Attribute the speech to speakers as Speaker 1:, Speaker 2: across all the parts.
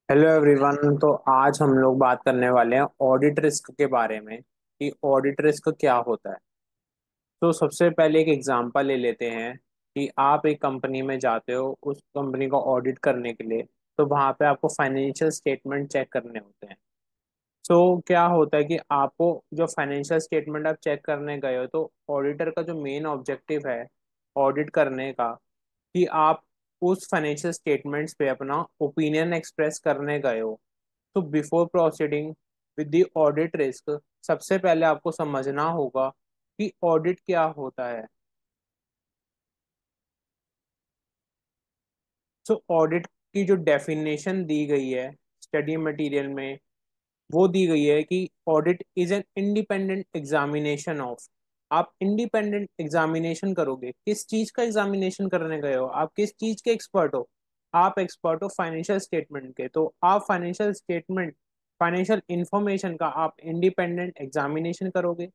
Speaker 1: Hello everyone. तो आज हम लोग बात करने वाले हैं ऑडिट रिस्क के बारे में कि ऑडिट रिस्क क्या होता है। तो सबसे पहले एक एग्जांपल ले लेते हैं कि आप एक कंपनी में जाते हो उस कंपनी को ऑडिट करने के लिए। तो वहाँ पे आपको फाइनेंशियल स्टेटमेंट चेक करने होते हैं। तो क्या होता है कि आपको जो फाइनेंशियल स्टेटमेंट आप चेक करने गए हो, तो ऑडिटर का जो मेन ऑब्जेक्टिव है ऑडिट करने का, कि आप उस फाइनेंशियल स्टेटमेंट्स पे अपना ओपिनियन एक्सप्रेस करने गए हो। तो before proceeding with the audit risk, सबसे पहले आपको समझना होगा कि ऑडिट क्या होता है। तो ऑडिट की जो डेफिनेशन दी गई है स्टडी मटेरियल में, वो दी गई है कि audit is an independent examination of. आप इंडिपेंडेंट एग्जामिनेशन करोगे। किस चीज का एग्जामिनेशन करने गए हो? आप किस चीज के एक्सपर्ट हो? आप एक्सपर्ट हो फाइनेंशियल स्टेटमेंट के। तो आप फाइनेंशियल स्टेटमेंट, फाइनेंशियल इंफॉर्मेशन का आप इंडिपेंडेंट एग्जामिनेशन करोगे।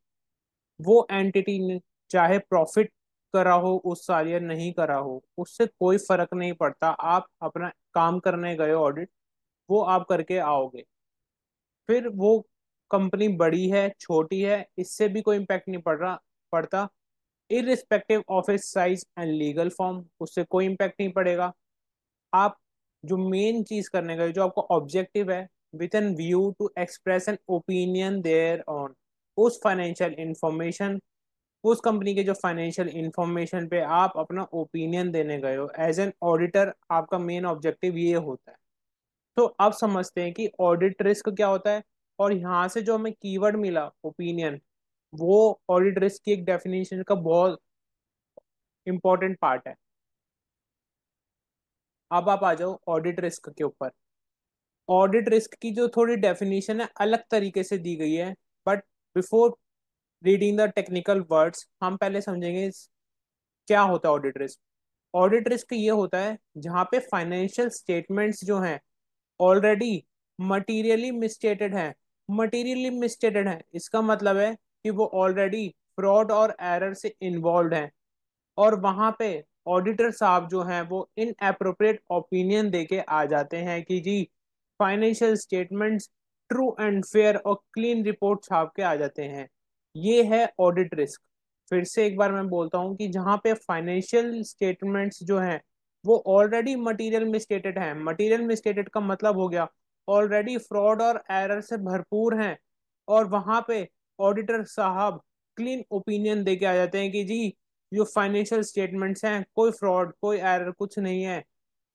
Speaker 1: वो एंटिटी ने चाहे प्रॉफिट करा हो उस साल या नहीं करा हो, उससे कोई फर्क नहीं पड़ता। आप अपना काम करने गए ऑडिट, वो आप करके आओगे। फिर वो कंपनी बड़ी है छोटी है, इससे भी कोई इम्पैक्ट नहीं पड़ता। Irrespective of its size and legal form, उससे कोई इम्पैक्ट नहीं पड़ेगा। आप जो मेन चीज करने गए, जो आपका ऑब्जेक्टिव है, with an view to express an opinion there on, उस फाइनेंशियल इंफॉर्मेशन, उस कंपनी के जो फाइनेंशियल इंफॉर्मेशन पे आप अपना ओपिनियन देने गए हो एज एन ऑडिटर, आपका मेन ऑब्जेक्टिव ये होता है। तो अब समझते हैं कि ऑडिट रिस्क क्या होता है। और यहाँ से जो हमें कीवर्ड मिला ओपिनियन, वो ऑडिट रिस्क की एक डेफिनेशन का बहुत इंपॉर्टेंट पार्ट है। अब आप आ जाओ ऑडिट रिस्क के ऊपर। ऑडिट रिस्क की जो थोड़ी डेफिनेशन है अलग तरीके से दी गई है, but before reading the technical words हम पहले समझेंगे क्या होता है ऑडिट रिस्क। ऑडिट रिस्क ये होता है जहाँ पे फाइनेंशियल स्टेटमेंट्स जो हैं ऑलरेडी मटीरियली मिसस्टेटेड हैं। मटीरियली मिसस्टेटेड हैं इसका मतलब है कि वो ऑलरेडी फ्रॉड और एरर से इन्वॉल्व हैं। और वहां पे ऑडिटर साहब जो हैं वो इन अप्रोप्रिएट ओपिनियन देके आ जाते हैं कि जी financial statements true and fair और क्लीन रिपोर्ट छाप के आ जाते हैं। ये है ऑडिट रिस्क। फिर से एक बार मैं बोलता हूँ कि जहाँ पे फाइनेंशियल स्टेटमेंट्स जो हैं वो ऑलरेडी मटेरियल मिसस्टेटेड हैं। मटेरियल मिसस्टेटेड का मतलब हो गया ऑलरेडी फ्रॉड और एरर से भरपूर हैं। और वहां पे ऑडिटर साहब क्लीन ओपिनियन दे के आ जाते हैं कि जी जो फाइनेंशियल स्टेटमेंट्स हैं कोई फ्रॉड कोई एरर कुछ नहीं है।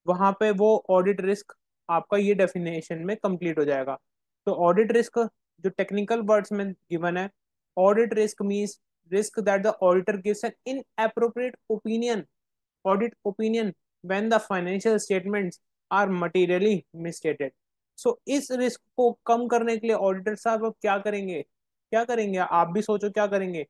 Speaker 1: वहां पे वो ऑडिट रिस्क आपका ये डेफिनेशन में कंप्लीट हो जाएगा। तो ऑडिट रिस्क जो टेक्निकल वर्ड्स में गिवन है, audit risk means risk that the auditor gives an inappropriate opinion, audit opinion when the financial statements are materially misstated. So इस रिस्क को कम करने के लिए ऑडिटर साहब अब क्या करेंगे? क्या करेंगे आप भी सोचो क्या करेंगे।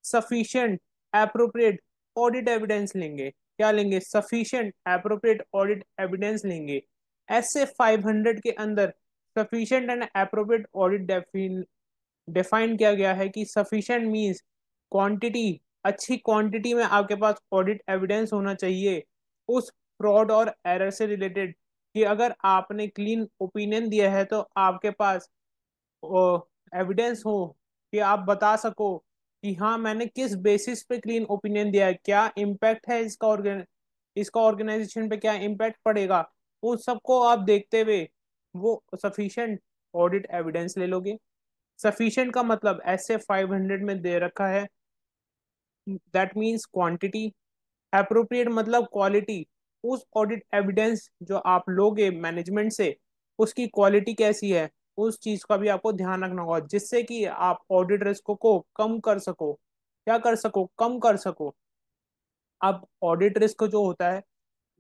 Speaker 1: सफिशिएंट एप्रोप्रिएट ऑडिट एविडेंस लेंगे। क्या लेंगे? सफिशिएंट एप्रोप्रिएट ऑडिट एविडेंस लेंगे। ऐसे 500 के अंदर sufficient and appropriate audit define किया गया है कि सफिशिएंट मींस क्वांटिटी, अच्छी क्वांटिटी में आपके पास ऑडिट एविडेंस होना चाहिए उस फ्रॉड और एरर से रिलेटेड, कि अगर आपने क्लीन ओपिनियन दिया है तो आपके पास एविडेंस हो, कि आप बता सको कि हाँ मैंने किस बेसिस पे क्लीन ओपिनियन दिया है, क्या इम्पैक्ट है इसका ऑर्गेनाइजेशन पे क्या इम्पैक्ट पड़ेगा। उन सबको आप देखते हुए वो सफिशिएंट ऑडिट एविडेंस ले लोगे। सफिशिएंट का मतलब ऐसे 500 में दे रखा है, दैट मीन्स क्वांटिटी। अप्रोप्रिएट मतलब क्वालिटी। उस ऑडिट एविडेंस जो आप लोगे मैनेजमेंट से, उसकी क्वालिटी कैसी है, उस चीज का भी आपको ध्यान रखना होगा, जिससे कि आप ऑडिट रिस्क को कम कर सको। क्या कर सको? कम कर सको। अब ऑडिट रिस्क जो होता है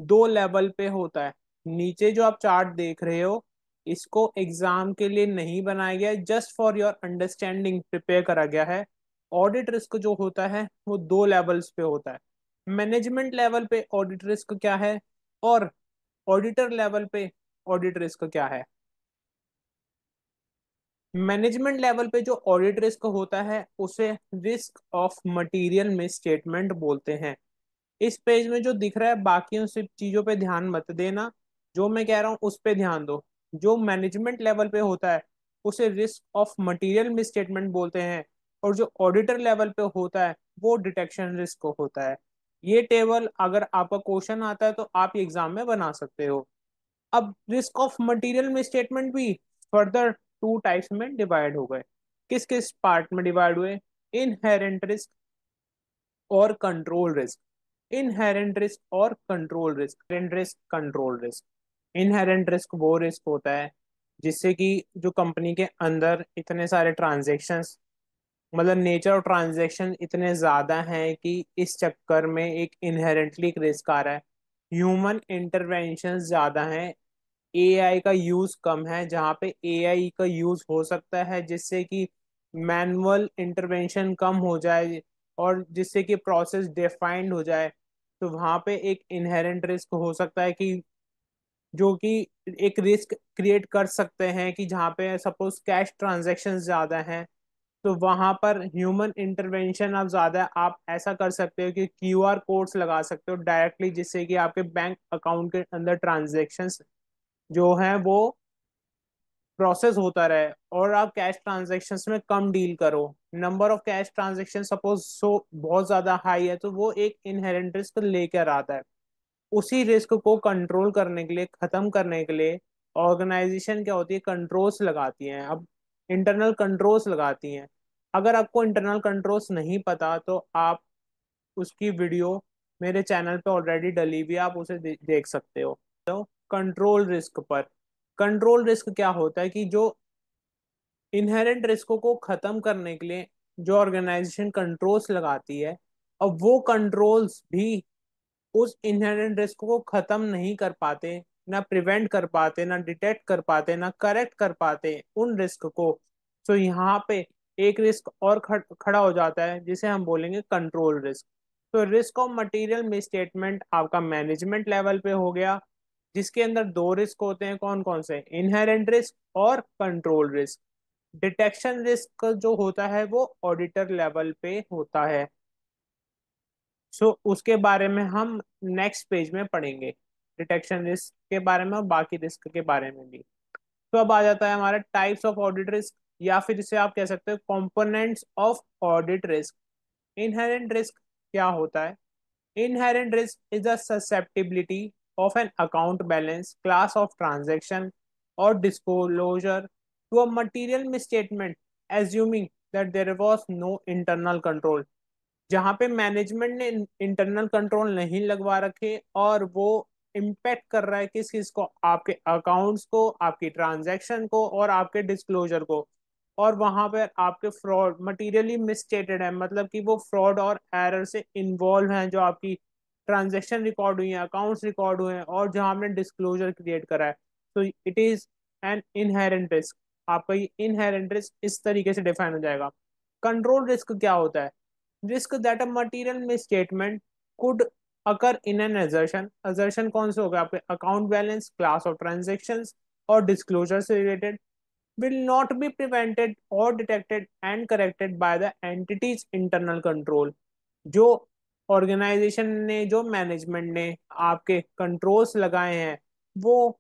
Speaker 1: दो लेवल पे होता है। नीचे जो आप चार्ट देख रहे हो, इसको एग्जाम के लिए नहीं बनाया गया है, just for your understanding prepare करा गया है। ऑडिट रिस्क जो होता है वो दो लेवल्स पे होता है। मैनेजमेंट लेवल पे ऑडिट रिस्क क्या है, और ऑडिटर लेवल पे ऑडिट रिस्क क्या है। मैनेजमेंट लेवल पे जो ऑडिट रिस्क होता है उसे रिस्क ऑफ मटेरियल में स्टेटमेंट बोलते हैं। इस पेज में जो दिख रहा है बाकी उन सब चीजों पे ध्यान मत देना, जो मैं कह रहा हूँ उस पे ध्यान दो। जो मैनेजमेंट लेवल पे होता है उसे रिस्क ऑफ मटेरियल मिसस्टेटमेंट बोलते हैं, और जो ऑडिटर लेवल पे होता है वो डिटेक्शन रिस्क होता है। ये टेबल अगर आपका क्वेश्चन आता है तो आप एग्जाम में बना सकते हो। अब रिस्क ऑफ मटेरियल मिसस्टेटमेंट भी फर्दर टू टाइप्स में डिवाइड हो गए। किस किस पार्ट में डिवाइड हुए? इनहेरेंट रिस्क और कंट्रोल रिस्क। इनहेरेंट रिस्क और control risk. Inherent risk, control risk. Inherent risk वो रिस्क होता है जिससे कि जो कंपनी के अंदर इतने सारे ट्रांजेक्शन्स, मतलब नेचर ऑफ ट्रांजैक्शन इतने ज्यादा हैं कि इस चक्कर में एक इनहेरेंटली रिस्क आ रहा है। ह्यूमन इंटरवेंशन ज्यादा हैं, एआई का यूज कम है। जहाँ पे एआई का यूज हो सकता है जिससे कि मैनुअल इंटरवेंशन कम हो जाए और जिससे कि प्रोसेस डिफाइंड हो जाए, तो वहाँ पे एक इनहेरेंट रिस्क हो सकता है कि जो कि एक रिस्क क्रिएट कर सकते हैं कि जहाँ पे सपोज कैश ट्रांजैक्शन ज्यादा हैं, तो वहां पर ह्यूमन इंटरवेंशन अब ज्यादा है। आप ऐसा कर सकते हो कि क्यूआर कोड्स लगा सकते हो डायरेक्टली, जिससे कि आपके बैंक अकाउंट के अंदर ट्रांजैक्शंस जो है वो प्रोसेस होता रहे और आप कैश ट्रांजैक्शंस में कम डील करो। Number of cash transaction suppose बहुत ज्यादा हाई है तो वो एक इनहेरेंट रिस्क लेकर आता है। उसी रिस्क को कंट्रोल करने के लिए, खत्म करने के लिए ऑर्गेनाइजेशन क्या होती है, कंट्रोल्स लगाती हैं। अब इंटरनल कंट्रोल्स लगाती हैं। अगर आपको इंटरनल कंट्रोल्स नहीं पता तो आप उसकी वीडियो मेरे चैनल पे ऑलरेडी डली हुई है, आप उसे देख सकते हो। तो कंट्रोल रिस्क पर, कंट्रोल रिस्क क्या होता है कि जो इनहेरेंट रिस्कों को खत्म करने के लिए जो ऑर्गेनाइजेशन कंट्रोल्स लगाती है, अब वो कंट्रोल्स भी उस इनहेरेंट रिस्क को खत्म नहीं कर पाते, ना प्रिवेंट कर पाते, ना डिटेक्ट कर पाते, ना करेक्ट कर पाते उन रिस्क को। तो यहाँ पे एक रिस्क और खड़ा हो जाता है जिसे हम बोलेंगे कंट्रोल रिस्क। तो रिस्क ऑफ मटेरियल मिसस्टेटमेंट आपका मैनेजमेंट लेवल पे हो गया, जिसके अंदर दो रिस्क होते हैं। कौन कौन से? इनहेरेंट रिस्क और कंट्रोल रिस्क। डिटेक्शन रिस्क जो होता है वो ऑडिटर लेवल पे होता है। सो उसके बारे में हम नेक्स्ट पेज में पढ़ेंगे, डिटेक्शन रिस्क के बारे में और बाकी रिस्क के बारे में भी। तो अब आ जाता है हमारा टाइप्स ऑफ ऑडिट रिस्क, या फिर इसे आप कह सकते हो components of audit risk. Inherent risk क्या होता है? Inherent risk is the susceptibility of an account balance, class of transaction, or disclosure to a material misstatement, assuming that there was no internal control। जहां पे management ने internal control नहीं लगवा रखे और वो इम्पेक्ट कर रहा है किस किस को, आपके अकाउंट्स को, आपकी ट्रांजैक्शन को और आपके डिस्क्लोजर को। और वहां पर आपके फ्रॉड मटीरियली मिसस्टेटेड है, मतलब कि वो फ्रॉड और एरर से इन्वॉल्व हैं, जो आपकी ट्रांजैक्शन रिकॉर्ड हुई है, अकाउंट्स रिकॉर्ड हुए हैं और जहां आपने डिस्क्लोजर क्रिएट करा है। तो it is an inherent risk. आपका ये इनहेरेंट रिस्क इस तरीके से डिफाइन हो जाएगा। कंट्रोल रिस्क क्या होता है? Risk that a material misstatement could occur in an assertion. Assertion कौन से हो गए? आपके account balance, class of transactions और डिस्क्लोजर से related, will not be prevented or detected and corrected by the entity's internal control। जो organisation ने, जो मैनेजमेंट ने आपके कंट्रोल्स लगाए हैं, वो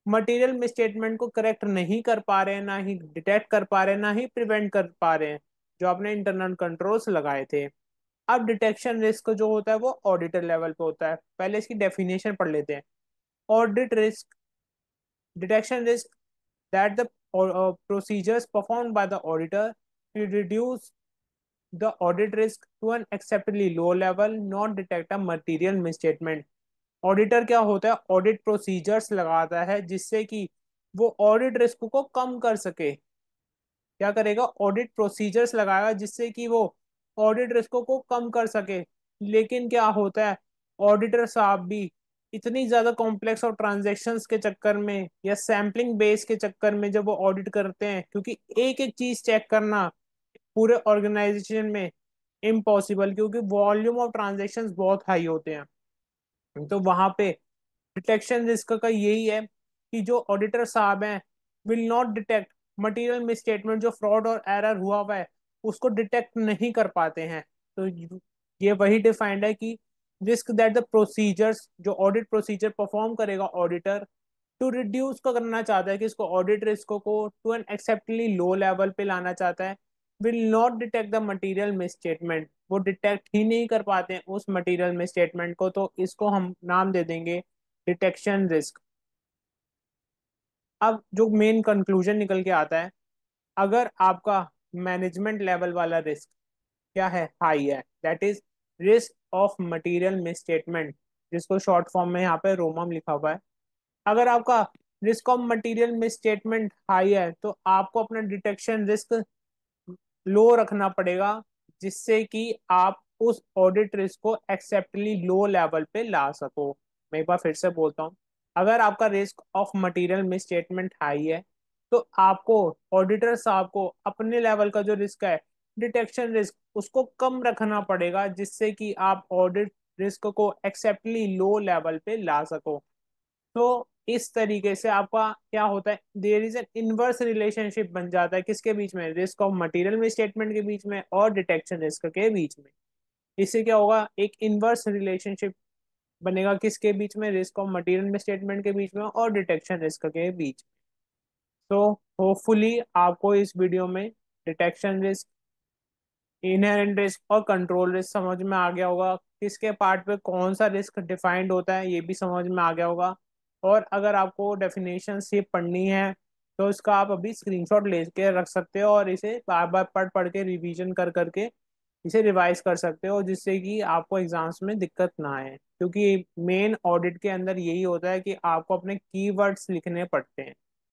Speaker 1: मटेरियल मिसस्टेटमेंट को करेक्ट नहीं कर पा रहे हैं, ना ही डिटेक्ट कर पा रहे हैं, ना ही प्रिवेंट कर पा रहे हैं, जो आपने इंटरनल कंट्रोल्स लगाए थे। अब डिटेक्शन रिस्क जो होता है वो ऑडिटर लेवल पे होता है। पहले इसकी डेफिनेशन पढ़ लेते हैं। Audit risk, detection risk that the procedures performed by the auditor to reduce the audit risk to an acceptably low level, not detect a material misstatement। Auditor क्या होता है? ऑडिट प्रोसीजर्स लगाता है जिससे कि वो ऑडिट रिस्क को कम कर सके। क्या करेगा? ऑडिट प्रोसीजर्स लगाएगा जिससे कि वो ऑडिट रिस्क को कम कर सके। लेकिन क्या होता है, ऑडिटर साहब भी इतनी ज्यादा कॉम्प्लेक्स और ट्रांजैक्शंस के चक्कर में या सैम्पलिंग बेस के चक्कर में जब वो ऑडिट करते हैं, क्योंकि एक एक चीज चेक करना पूरे ऑर्गेनाइजेशन में इम्पॉसिबल, क्योंकि वॉल्यूम ऑफ ट्रांजैक्शंस बहुत हाई होते हैं। तो वहां पे डिटेक्शन रिस्क का यही है कि जो ऑडिटर साहब हैं will not detect material misstatement, जो फ्रॉड और एरर हुआ है उसको डिटेक्ट नहीं कर पाते हैं। तो ये वही डिफाइंड है कि रिस्क दैट द प्रोसीजर्स, जो ऑडिट प्रोसीजर परफॉर्म करेगा ऑडिटर, टू रिड्यूस को करना चाहता है कि इसको ऑडिट रिस्क को टू एन एक्सेप्टली लो लेवल पे लाना चाहता है। Will not detect the material misstatement, वो डिटेक्ट ही नहीं कर पाते हैं उस मटेरियल मिसस्टेटमेंट को, तो इसको हम नाम दे देंगे डिटेक्शन रिस्क। अब जो मेन कंक्लूजन निकल के आता है, अगर आपका मैनेजमेंट लेवल वाला रिस्क क्या है, हाई है, that is risk of material misstatement, जिसको शॉर्ट फॉर्म में यहाँ पे रोमम लिखा हुआ है। अगर आपका risk of material misstatement high है तो आपको अपना डिटेक्शन रिस्क लो रखना पड़ेगा, जिससे कि आप उस ऑडिट रिस्क को एक्सेप्टली लो लेवल पे ला सको। मैं एक बार फिर से बोलता हूँ, अगर आपका risk of material misstatement high है तो आपको, ऑडिटर साहब को, अपने लेवल का जो रिस्क है, डिटेक्शन रिस्क, उसको कम रखना पड़ेगा, जिससे कि आप ऑडिट रिस्क को एक्सेप्टली लो लेवल पे ला सको। तो इस तरीके से आपका क्या होता है, there is an inverse relationship बन जाता है किसके बीच में, रिस्क ऑफ मटेरियल में स्टेटमेंट के बीच में और डिटेक्शन रिस्क के बीच में। इससे क्या होगा, एक इनवर्स रिलेशनशिप बनेगा किसके बीच में, रिस्क ऑफ मटेरियल में स्टेटमेंट के बीच में और डिटेक्शन रिस्क के बीच में। तो होपफुली आपको इस वीडियो में डिटेक्शन रिस्क, इनहेरेंट रिस्क और कंट्रोल रिस्क समझ में आ गया होगा, किसके पार्ट पे कौन सा रिस्क डिफाइंड होता है ये भी समझ में आ गया होगा। और अगर आपको डेफिनेशन से पढ़नी है तो इसका आप अभी स्क्रीनशॉट लेके रख सकते हो और इसे बार बार पढ़ पढ़ के रिवीजन कर करके इसे रिवाइज कर सकते हो, जिससे कि आपको एग्जाम्स में दिक्कत ना आए, क्योंकि मेन ऑडिट के अंदर यही होता है कि आपको अपने कीवर्ड्स लिखने पड़ते हैं।